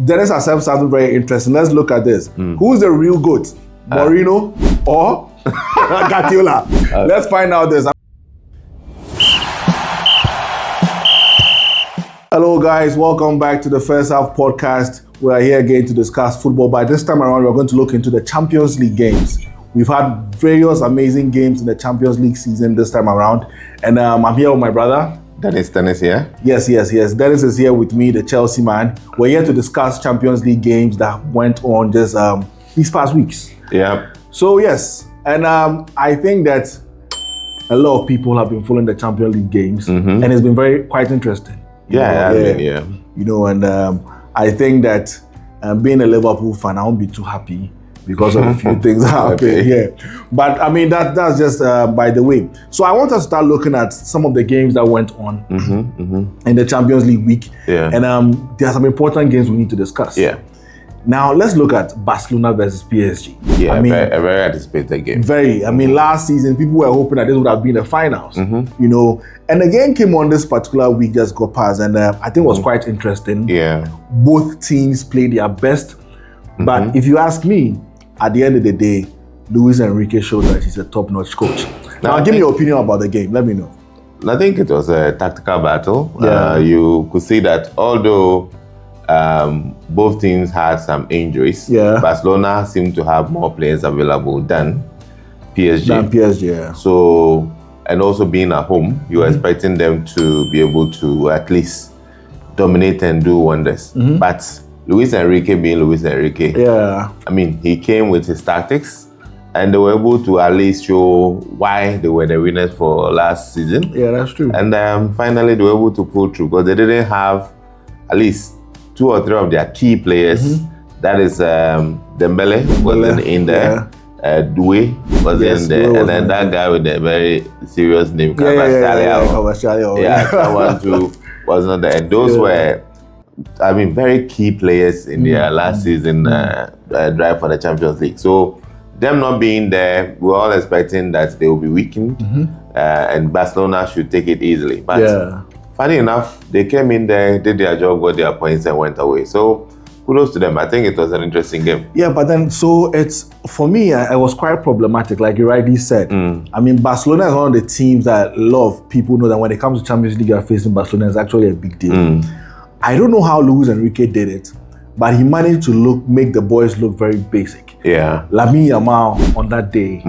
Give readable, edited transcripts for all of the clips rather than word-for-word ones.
Dennis has said something very interesting. Let's look at this. Who's the real GOAT? Mourinho or Guardiola? Let's find out this. Hello guys, welcome back to the First Half podcast. We are here again to discuss football, but this time around we're going to look into the Champions League games. We've had various amazing games in the Champions League season this time around, and I'm here with my brother. Dennis here? Yes. Dennis is here with me, the Chelsea man. We're here to discuss Champions League games that went on just these past weeks. Yeah. So yes, and I think that a lot of people have been following the Champions League games, and it's been quite interesting. Yeah. You know, and I think that being a Liverpool fan, I won't be too happy because of a few things that happened. Yeah, but I mean that's just by the way. So I want us to start looking at some of the games that went on in the Champions League week. Yeah. And there are some important games we need to discuss. Yeah. Now let's look at Barcelona versus PSG. Yeah, I mean, a very anticipated game. Very. I mean, last season people were hoping that this would have been the finals. You know, and the game came on this particular week, just got past, and I think it was quite interesting. Yeah. Both teams played their best, but if you ask me, at the end of the day, Luis Enrique showed that he's a top-notch coach. Now, give me your opinion about the game. Let me know. I think it was a tactical battle. Yeah. You could see that although both teams had some injuries, Barcelona seemed to have more players available than PSG. Yeah. So, and also being at home, you were expecting them to be able to at least dominate and do wonders. But Luis Enrique being Luis Enrique, I mean, he came with his tactics and they were able to at least show why they were the winners for last season. Yeah, that's true. And finally, they were able to pull through because they didn't have at least 2 or 3 of their key players. That is Dembele wasn't in there. Doué was in there. And then that guy with the very serious name, someone too was not there. And those were, I mean, very key players in their last season drive for the Champions League. So them not being there, we're all expecting that they will be weakened and Barcelona should take it easily. But funny enough, they came in there, did their job, got their points and went away. So kudos to them. I think it was an interesting game. Yeah, but then, so it's, for me, it was quite problematic, like you rightly said. I mean, Barcelona is one of the teams that a lot of people know that when it comes to Champions League, facing Barcelona is actually a big deal. I don't know how Luis Enrique did it, but he managed to make the boys look very basic. Yeah. Lamine Yamal on that day,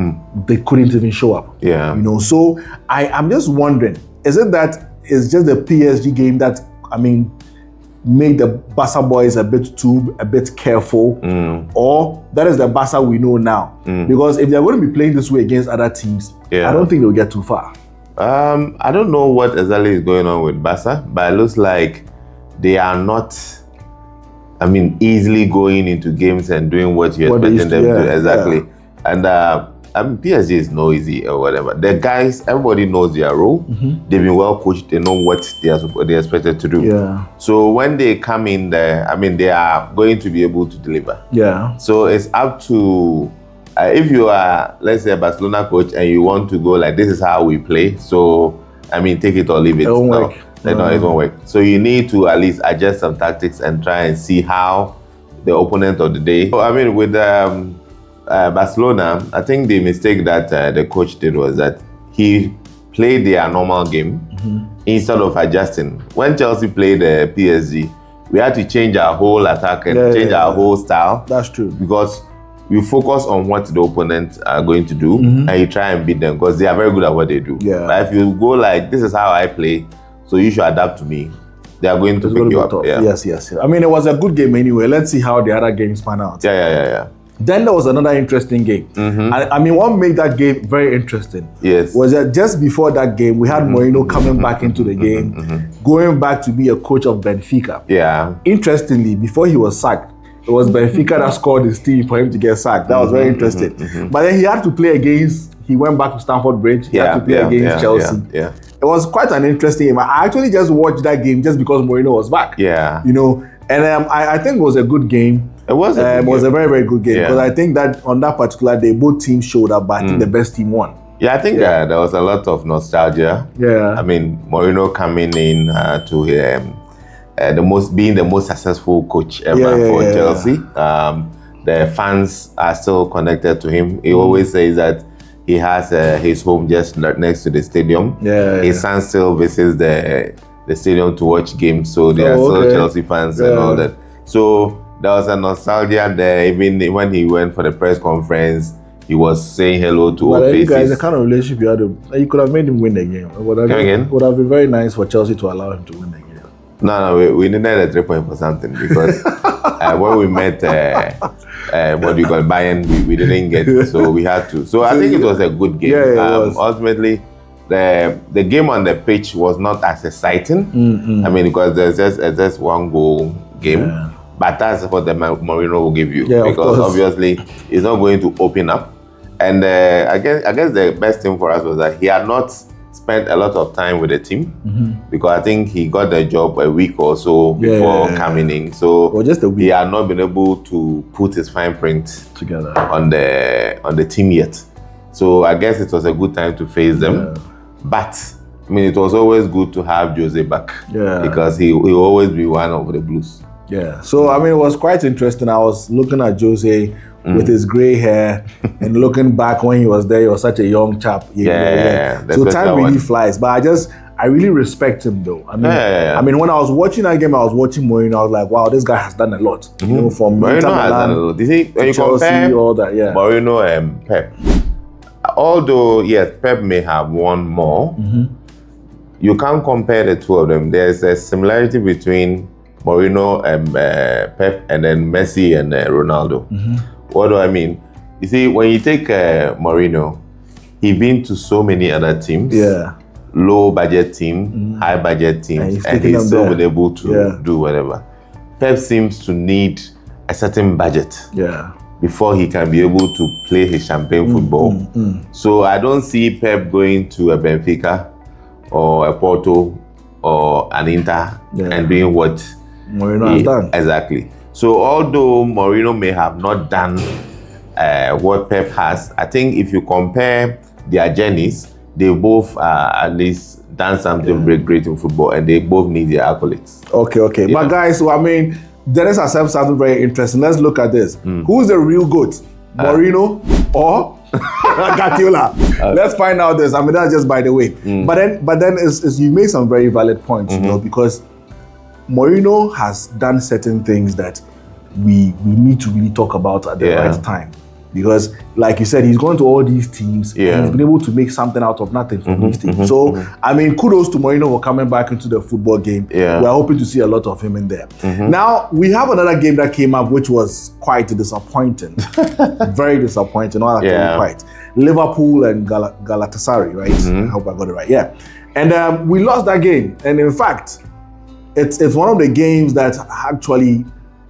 they couldn't even show up. Yeah. You know, so I'm just wondering, is it that it's just the PSG game that, I mean, made the Barca boys a bit careful, or that is the Barca we know now? Because if they're going to be playing this way against other teams, I don't think they'll get too far. I don't know what exactly is going on with Barca, but it looks like they are not, I mean, easily going into games and doing what you're expecting them to do. Exactly. And I mean, PSG is noisy or whatever. The guys, everybody knows their role. They've been well coached. They know what they're expected to do. Yeah. So when they come in there, I mean, they are going to be able to deliver. Yeah. So it's up to, if you are, let's say, a Barcelona coach and you want to go like, this is how we play. So, I mean, take it or leave it. It won't work. No, it won't work. So you need to at least adjust some tactics and try and see how the opponent of the day. So, I mean, with Barcelona, I think the mistake that the coach did was that he played their normal game instead of adjusting. When Chelsea played PSG, we had to change our whole attack and change our whole style. That's true. Because you focus on what the opponents are going to do and you try and beat them because they are very good at what they do. Yeah. But if you go like, this is how I play, so you should adapt to me, they are going to pick you up. Yeah. Yes. I mean, it was a good game anyway. Let's see how the other games pan out. Yeah. Then there was another interesting game. I mean, what made that game very interesting was that just before that game, we had Mourinho coming back into the game, going back to be a coach of Benfica. Yeah. Interestingly, before he was sacked, it was Benfica that scored his team for him to get sacked. That was very interesting. But then he had to play against, he went back to Stamford Bridge, he had to play against Chelsea. Yeah. It was quite an interesting game. I actually just watched that game just because Mourinho was back. Yeah. You know, and I think it was a good game. It was a very, very good game because I think that on that particular day, both teams showed up, but I think the best team won. Yeah, I think there was a lot of nostalgia. Yeah. I mean, Mourinho coming in to being the most successful coach ever for Chelsea. The fans are still connected to him. He always says that he has his home just next to the stadium. His son still visits the stadium to watch games, so they are still Chelsea fans and all that. So there was a nostalgia there. Even when he went for the press conference, he was saying hello to all faces. Guys, the kind of relationship you had, you could have made him win the game. It would have been very nice for Chelsea to allow him to win the game. No, we needed a 3 point for something because when we met, what do you call Bayern, we didn't get it, so we had to. So I think it was a good game. Yeah, it was. Ultimately, the game on the pitch was not as exciting. I mean, because there's just one goal game. Yeah. But that's what the Mourinho will give you, because obviously he's not going to open up. And I guess the best thing for us was that he had not spent a lot of time with the team, because I think he got the job a week or so before coming in. So just a week. He had not been able to put his fine print together on the team yet. So I guess it was a good time to face them. But I mean, it was always good to have Jose back, because he will always be one of the Blues. Yeah. So I mean, it was quite interesting. I was looking at Jose with his gray hair and looking back when he was there. He was such a young chap. So time really flies. But I really respect him though. I mean, I mean, when I was watching that game, I was watching Mourinho. I was like, wow, this guy has done a lot. You know, from Mourinho has done a lot. You see, when you Chelsea, compare all that, Mourinho and Pep, although yes, Pep may have won more, you can't compare the two of them. There's a similarity between Mourinho and Pep, and then Messi and Ronaldo. What do I mean? You see, when you take Mourinho, he's been to so many other teams, low budget team, high budget teams, and he's still been able to do whatever. Pep seems to need a certain budget before he can be able to play his champagne football. So I don't see Pep going to a Benfica or a Porto or an Inter and doing what Mourinho has done. Exactly. So although Mourinho may have not done what Pep has, I think if you compare their journeys, they both at least done something very great in football, and they both need their accolades. Okay. But guys, so I mean, Dennis has said something very interesting. Let's look at this. Who's the real GOAT? Mourinho or Guardiola? Let's find out this. I mean, that's just by the way. But then is you made some very valid points, you know, because Mourinho has done certain things that we need to really talk about at the right time. Because, like you said, he's gone to all these teams and he's been able to make something out of nothing from these teams. So, I mean, kudos to Mourinho for coming back into the football game. We're hoping to see a lot of him in there. Now, we have another game that came up, which was quite disappointing. Very disappointing. Not actually quite. Liverpool and Galatasaray, right? I hope I got it right. And we lost that game. And in fact, it's one of the games that actually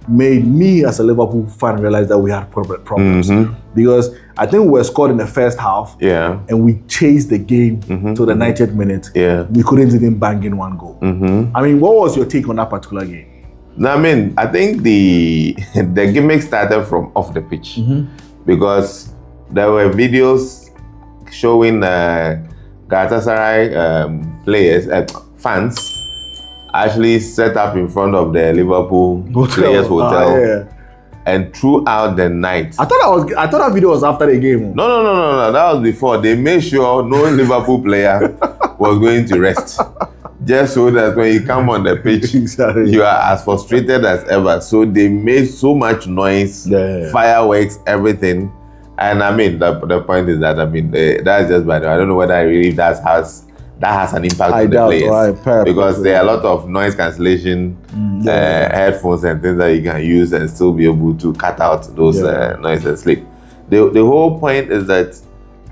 made me as a Liverpool fan realize that we had problems. Because I think we were scored in the first half and we chased the game to the 90th minute. We couldn't even bang in one goal. I mean, what was your take on that particular game? I mean, I think the gimmick started from off the pitch because there were videos showing Galatasaray players, fans, actually set up in front of the Liverpool players' hotel and throughout the night. I thought that video was after the game. No. That was before. They made sure no Liverpool player was going to rest, just so that when you come on the pitch, you are as frustrated as ever. So they made so much noise, fireworks, everything. And I mean, the point is that, I mean, that's just by the way. I don't know whether I really that has an impact on the players, because there are a lot of noise cancellation headphones and things that you can use and still be able to cut out those noise and sleep. The whole point is that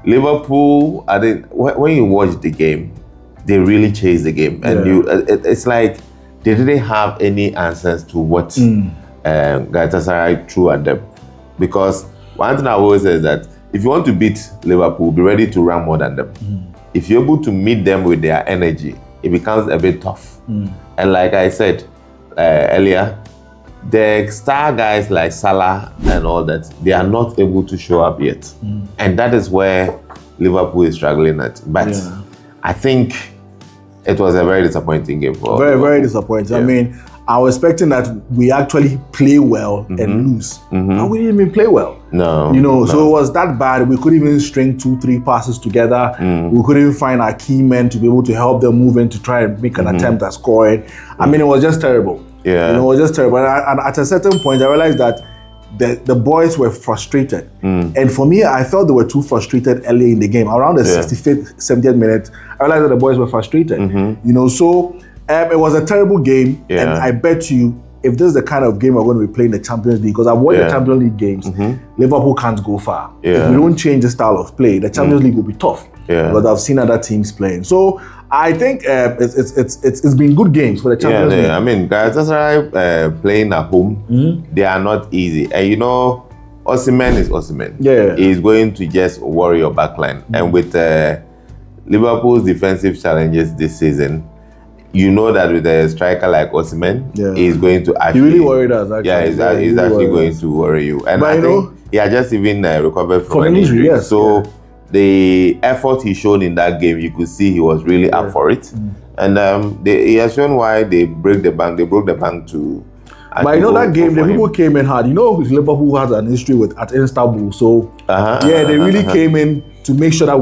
Liverpool, I think when you watch the game, they really chase the game, and it's like they didn't have any answers to what Galatasaray threw at them. Because one thing I always say is that if you want to beat Liverpool, be ready to run more than them. If you're able to meet them with their energy, it becomes a bit tough. And like I said earlier, the star guys like Salah and all that, they are not able to show up yet. And that is where Liverpool is struggling at. But I think it was a very disappointing game for very disappointing. I mean, I was expecting that we actually play well and lose. And we didn't even play well. No. So it was that bad. We couldn't even string 2-3 passes together. We couldn't even find our key men to be able to help them move in to try and make an attempt at scoring. I mean, it was just terrible. Yeah. It was just terrible. And at a certain point, I realized that the boys were frustrated. And for me, I felt they were too frustrated early in the game. Around the 65th, 70th minute, I realized that the boys were frustrated. So it was a terrible game. And I bet you, if this is the kind of game we're going to be playing the Champions League, because I've watched the Champions League games, Liverpool can't go far. If we don't change the style of play, the Champions League will be tough. Because I've seen other teams playing. So I think it's been good games for the Champions League. I mean, Galatasaray playing at home, they are not easy. And Osimhen is Osimhen. He's going to just worry your backline. And with Liverpool's defensive challenges this season, you know that with a striker like Osimhen, he's going to actually... He really worried us, actually. He's actually going to worry you. And I think he had just even recovered from an injury. So the effort he showed in that game, you could see he was really up for it. And he has shown why they broke the bank. They broke the bank to... But that game, the people came in hard. Liverpool has an history at Istanbul. So, they really came in to make sure that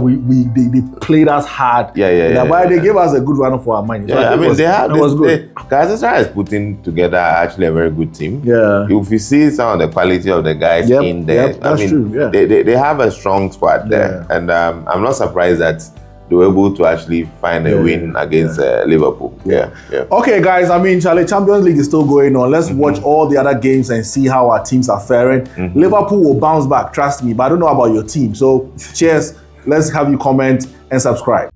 they played us hard. But they gave us a good run for our money. So it was good. Galatasaray is putting together actually a very good team. If you see some of the quality of the guys in there, that's true. They have a strong squad there. And I'm not surprised that they were able to actually find a win against Liverpool. Okay, guys, Charlie, Champions League is still going on. Let's watch all the other games and see how our teams are faring. Liverpool will bounce back, trust me, but I don't know about your team. So, cheers. Let's have you comment and subscribe.